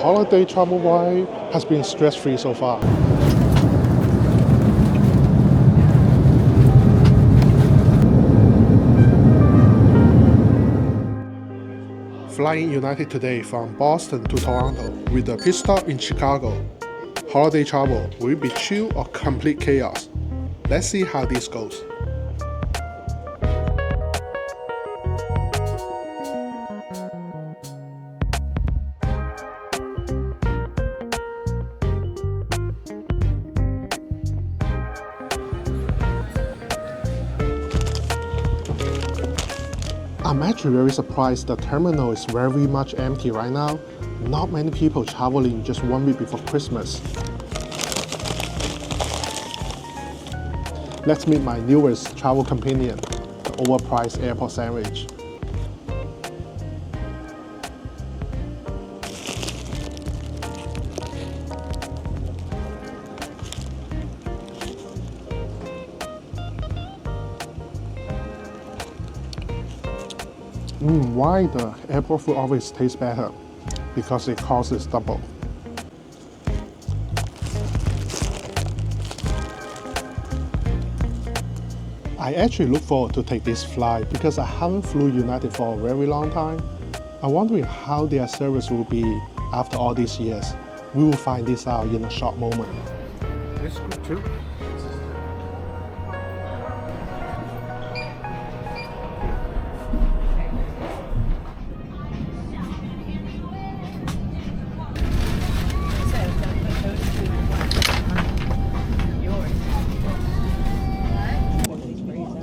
Holiday travel-wise has been stress-free so far. Flying United today from Boston to Toronto with a pit stop in Chicago. Holiday travel, will it be chill or complete chaos? Let's see how this goes. I'm actually very surprised the terminal is very much empty right now. Not many people traveling just 1 week before Christmas. Let's meet my newest travel companion, the overpriced airport sandwich. Why the airport food always tastes better? Because it costs double. I actually look forward to take this flight because I haven't flew United for a very long time. I'm wondering how their service will be after all these years. We will find this out in a short moment. This group too.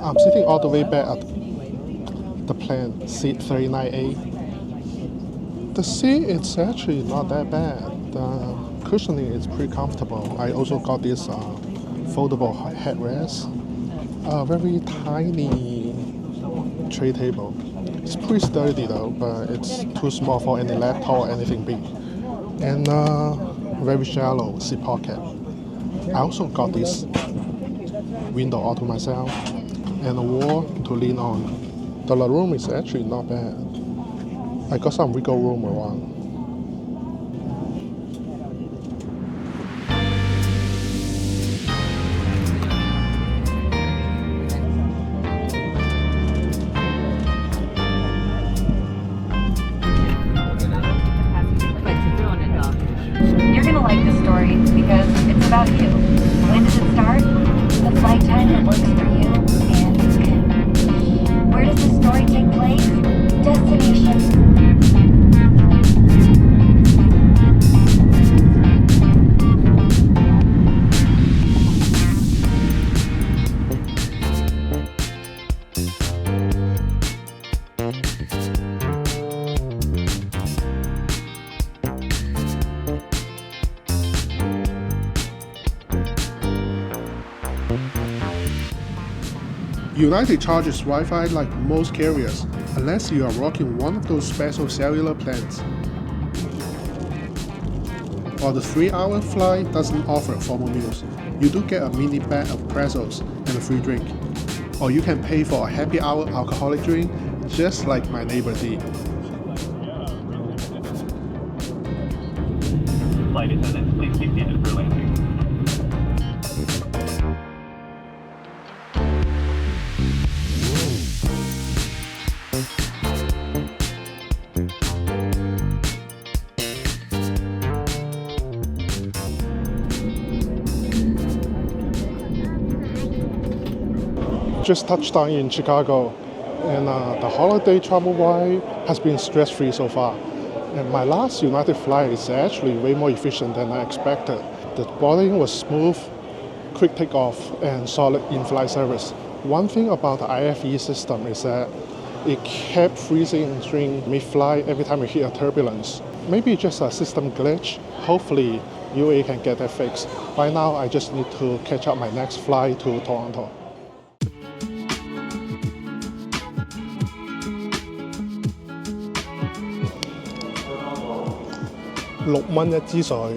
I'm sitting all the way back at the plane, seat 39A. The seat is actually not that bad. The cushioning is pretty comfortable. I also got this foldable headrest. A very tiny tray table. It's pretty sturdy though, but it's too small for any laptop or anything big. And very shallow seat pocket. I also got this window all to myself and a wall to lean on. The room is actually not bad. I got some wiggle room around. You're gonna like this story because it's about you. When does it start? The flight time that works for you. Where does the story take place? Destination. United charges Wi-Fi like most carriers, unless you are rocking one of those special cellular plans. While the 3-hour flight doesn't offer formal meals, you do get a mini bag of pretzels and a free drink. Or you can pay for a happy hour alcoholic drink, just like my neighbor did. Flight attendants, please be seated for landing. Just touched down in Chicago, and the holiday travel-wise has been stress-free so far. And my last United flight is actually way more efficient than I expected. The boarding was smooth, quick takeoff, and solid in-flight service. One thing about the IFE system is that it kept freezing during mid-flight every time we hit a turbulence. Maybe just a system glitch. Hopefully, UA can get that fixed. Right now, I just need to catch up my next flight to Toronto. 6蚊一支水。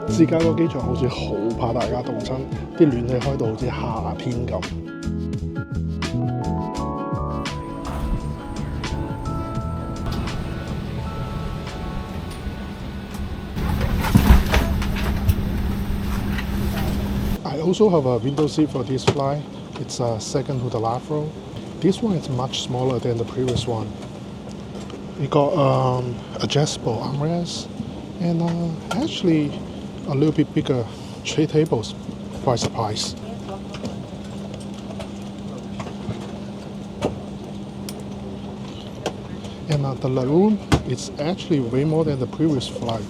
芝加哥機場好似好怕大家凍親，啲暖氣開到好似夏天咁。I also have a window seat for this flight. It's second to the last row. This one is much smaller than the previous one. We got adjustable armrests and actually a little bit bigger tray tables. Quite surprised. And the legroom is actually way more than the previous flight.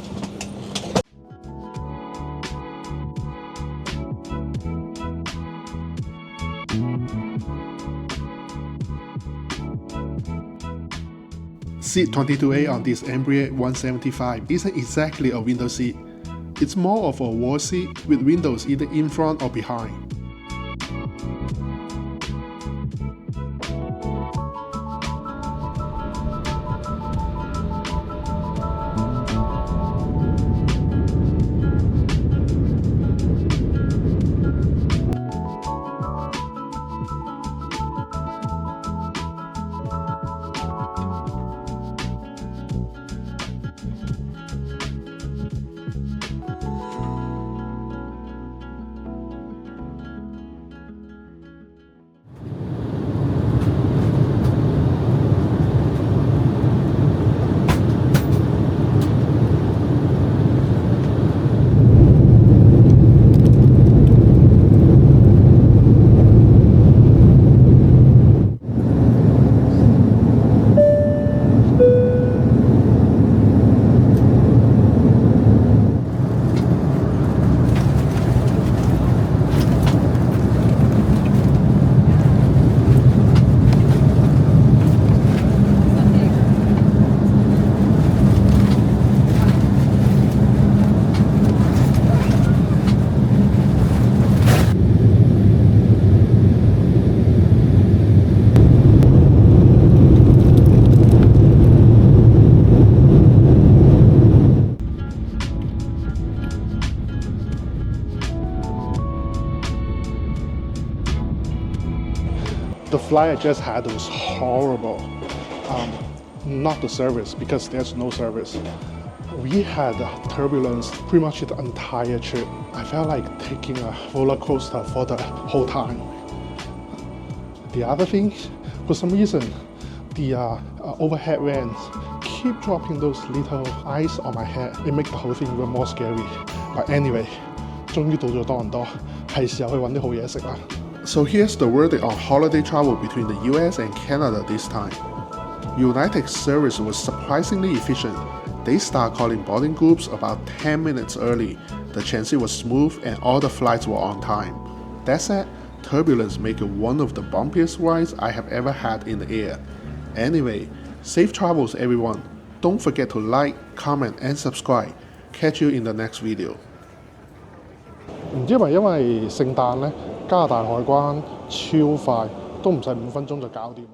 Seat 22A on this Embraer 175 isn't exactly a window seat. It's more of a wall seat with windows either in front or behind. The flight I just had was horrible. Not the service, because there's no service. We had turbulence pretty much the entire trip. I felt like taking a roller coaster for the whole time. The other thing, for some reason, the overhead vents keep dropping those little ice on my head. It makes the whole thing even more scary. But anyway, 終於到咗多倫多，係時候去揾啲好嘢食啦。So here's the verdict on holiday travel between the US and Canada this time. United's service was surprisingly efficient. They start calling boarding groups about 10 minutes early. The transit was smooth and all the flights were on time. That said, Turbulence make it one of the bumpiest rides I have ever had in the air. Anyway, safe travels everyone. Don't forget to like, comment and subscribe. Catch you in the next video. 唔知係咪因為聖誕呢，加拿大海關超快，都唔使5分鐘就搞掂。